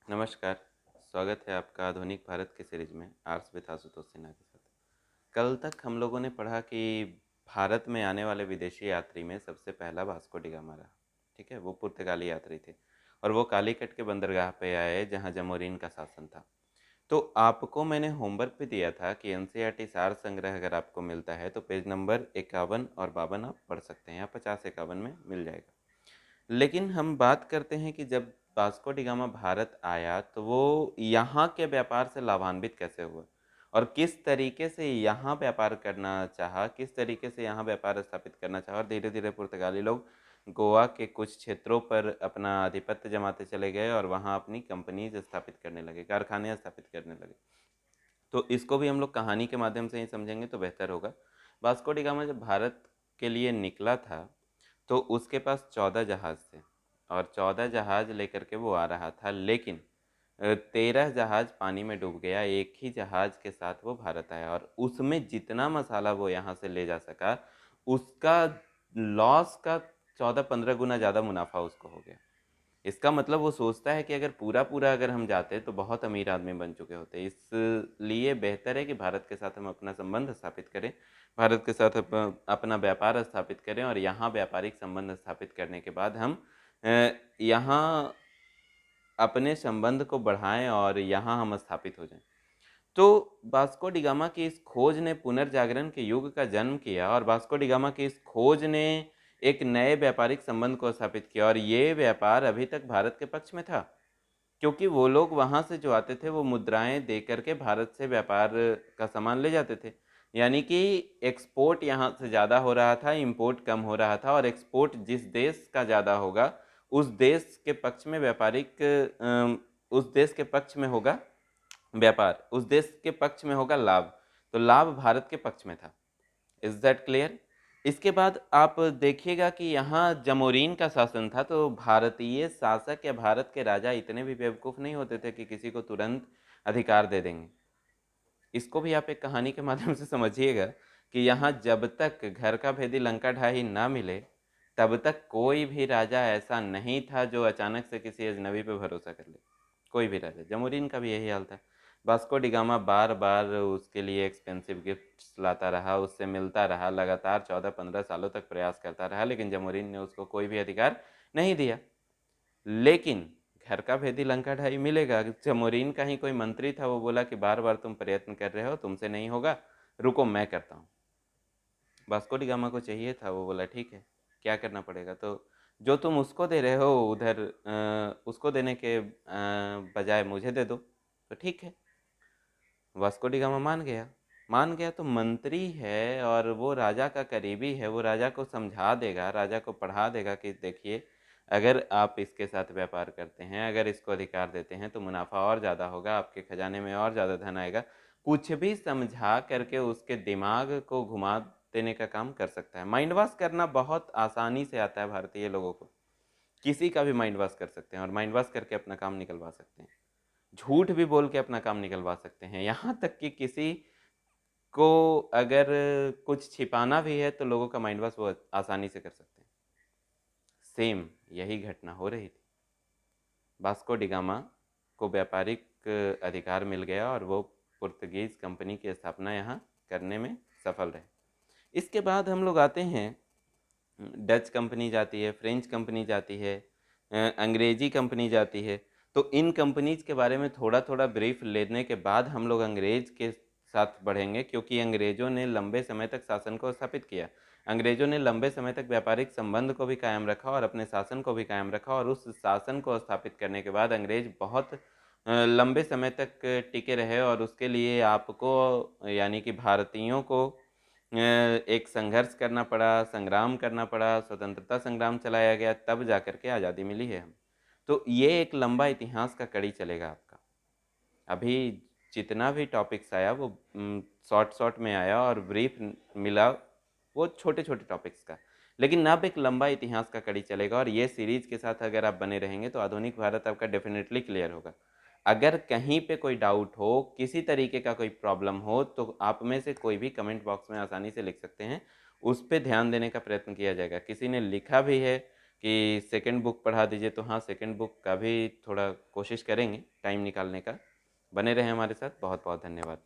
नमस्कार। स्वागत है आपका आधुनिक भारत के सीरीज में आर्ट्स विद आशुतोष सिन्हा के साथ। कल तक हम लोगों ने पढ़ा कि भारत में आने वाले विदेशी यात्री में सबसे पहला वास्को डी गामा रहा। ठीक है, वो पुर्तगाली यात्री थे और वो कालीकट के बंदरगाह पे आए जहाँ जमोरीन का शासन था। तो आपको मैंने होमवर्क भी दिया था कि एनसीईआरटी सार संग्रह अगर आपको मिलता है तो पेज नंबर 51 और 52 आप पढ़ सकते हैं, या 50-51 में मिल जाएगा। लेकिन हम बात करते हैं कि जब वास्को डी गामा भारत आया तो वो यहाँ के व्यापार से लाभान्वित कैसे हुआ और किस तरीके से यहाँ व्यापार करना चाहा, किस तरीके से यहाँ व्यापार स्थापित करना चाहा, और धीरे धीरे पुर्तगाली लोग गोवा के कुछ क्षेत्रों पर अपना आधिपत्य जमाते चले गए और वहाँ अपनी कंपनीज स्थापित करने लगे, कारखाने स्थापित करने लगे। तो इसको भी हम लोग कहानी के माध्यम से ही समझेंगे तो बेहतर होगा। वास्को डी गामा जब भारत के लिए निकला था तो उसके पास 14 जहाज़ थे और 14 जहाज़ लेकर के वो आ रहा था, लेकिन 13 जहाज़ पानी में डूब गया, एक ही जहाज़ के साथ वो भारत आया और उसमें जितना मसाला वो यहाँ से ले जा सका उसका लॉस का 14-15 गुना ज़्यादा मुनाफा उसको हो गया। इसका मतलब वो सोचता है कि अगर पूरा पूरा अगर हम जाते तो बहुत अमीर आदमी बन चुके होते, इसलिए बेहतर है कि भारत के साथ हम अपना संबंध स्थापित करें, भारत के साथ अपना व्यापार स्थापित करें और यहाँ व्यापारिक संबंध स्थापित करने के बाद हम यहाँ अपने संबंध को बढ़ाएं और यहाँ हम स्थापित हो जाएं। तो वास्को डी गामा की इस खोज ने पुनर्जागरण के युग का जन्म किया और वास्को डी गामा की इस खोज ने एक नए व्यापारिक संबंध को स्थापित किया और ये व्यापार अभी तक भारत के पक्ष में था, क्योंकि वो लोग वहाँ से जो आते थे वो मुद्राएं दे करके भारत से व्यापार का सामान ले जाते थे। यानी कि एक्सपोर्ट यहाँ से ज़्यादा हो रहा था, इंपोर्ट कम हो रहा था, और एक्सपोर्ट जिस देश का ज़्यादा होगा उस देश के पक्ष में उस देश के पक्ष में होगा व्यापार, उस देश के पक्ष में होगा लाभ। तो लाभ भारत के पक्ष में था। Is that clear? इसके बाद आप देखिएगा कि यहाँ जमोरीन का शासन था, तो भारतीय शासक या भारत के राजा इतने भी बेवकूफ़ नहीं होते थे कि किसी को तुरंत अधिकार दे देंगे। इसको भी आप एक कहानी के माध्यम से समझिएगा कि यहाँ जब तक घर का भेदी लंका ढाई ना मिले तब तक कोई भी राजा ऐसा नहीं था जो अचानक से किसी अजनबी पे भरोसा कर ले। कोई भी राजा, जमोरीन का भी यही हाल था। वास्को डी गामा बार बार उसके लिए एक्सपेंसिव गिफ्ट्स लाता रहा, उससे मिलता रहा, लगातार 14-15 सालों तक प्रयास करता रहा, लेकिन जमोरीन ने उसको कोई भी अधिकार नहीं दिया। लेकिन घर का भेदी लंका ढाई मिलेगा। जमोरीन का ही कोई मंत्री था, वो बोला कि बार बार तुम प्रयत्न कर रहे हो, तुमसे नहीं होगा, रुको मैं करता हूँ। वास्को डी गामा को चाहिए था, वो बोला ठीक है, क्या करना पड़ेगा, तो जो तुम उसको दे रहे हो उधर उसको देने के बजाय मुझे दे दो, तो ठीक है। वास्को डी गामा मान गया तो मंत्री है और वो राजा का करीबी है, वो राजा को समझा देगा, राजा को पढ़ा देगा कि देखिए अगर आप इसके साथ व्यापार करते हैं, अगर इसको अधिकार देते हैं तो मुनाफा और ज़्यादा होगा, आपके खजाने में और ज़्यादा धन आएगा। कुछ भी समझा करके उसके दिमाग को घुमा देने का काम कर सकता है। माइंड वॉश करना बहुत आसानी से आता है भारतीय लोगों को, किसी का भी माइंड वॉश कर सकते हैं और माइंड वॉश करके अपना काम निकलवा सकते हैं, झूठ भी बोल के अपना काम निकलवा सकते हैं, यहाँ तक कि किसी को अगर कुछ छिपाना भी है तो लोगों का माइंड वॉश वो आसानी से कर सकते हैं। सेम यही घटना हो रही थी। वास्को डी गामा को व्यापारिक अधिकार मिल गया और वो पुर्तगीज कंपनी की स्थापना यहाँ करने में सफल रहे। इसके बाद हम लोग आते हैं, डच कंपनी जाती है, फ्रेंच कंपनी जाती है, अंग्रेजी कंपनी जाती है। तो इन कंपनीज के बारे में थोड़ा थोड़ा ब्रीफ लेने के बाद हम लोग अंग्रेज के साथ बढ़ेंगे, क्योंकि अंग्रेजों ने लंबे समय तक शासन को स्थापित किया। अंग्रेजों ने लंबे समय तक व्यापारिक संबंध को भी कायम रखा और अपने शासन को भी कायम रखा, और उस शासन को स्थापित करने के बाद अंग्रेज बहुत लंबे समय तक टिके रहे, और उसके लिए आपको यानी कि भारतीयों को एक संघर्ष करना पड़ा, संग्राम करना पड़ा, स्वतंत्रता संग्राम चलाया गया, तब जा कर के आज़ादी मिली है हम। तो ये एक लंबा इतिहास का कड़ी चलेगा आपका। अभी जितना भी टॉपिक्स आया वो शॉर्ट शॉर्ट में आया और ब्रीफ मिला वो छोटे छोटे टॉपिक्स का, लेकिन अब एक लंबा इतिहास का कड़ी चलेगा, और ये सीरीज के साथ अगर आप बने रहेंगे तो आधुनिक भारत आपका डेफिनेटली क्लियर होगा। अगर कहीं पे कोई डाउट हो, किसी तरीके का कोई प्रॉब्लम हो, तो आप में से कोई भी कमेंट बॉक्स में आसानी से लिख सकते हैं, उस पर ध्यान देने का प्रयत्न किया जाएगा। किसी ने लिखा भी है कि सेकंड बुक पढ़ा दीजिए, तो हाँ सेकंड बुक का भी थोड़ा कोशिश करेंगे टाइम निकालने का। बने रहें हमारे साथ। बहुत बहुत धन्यवाद।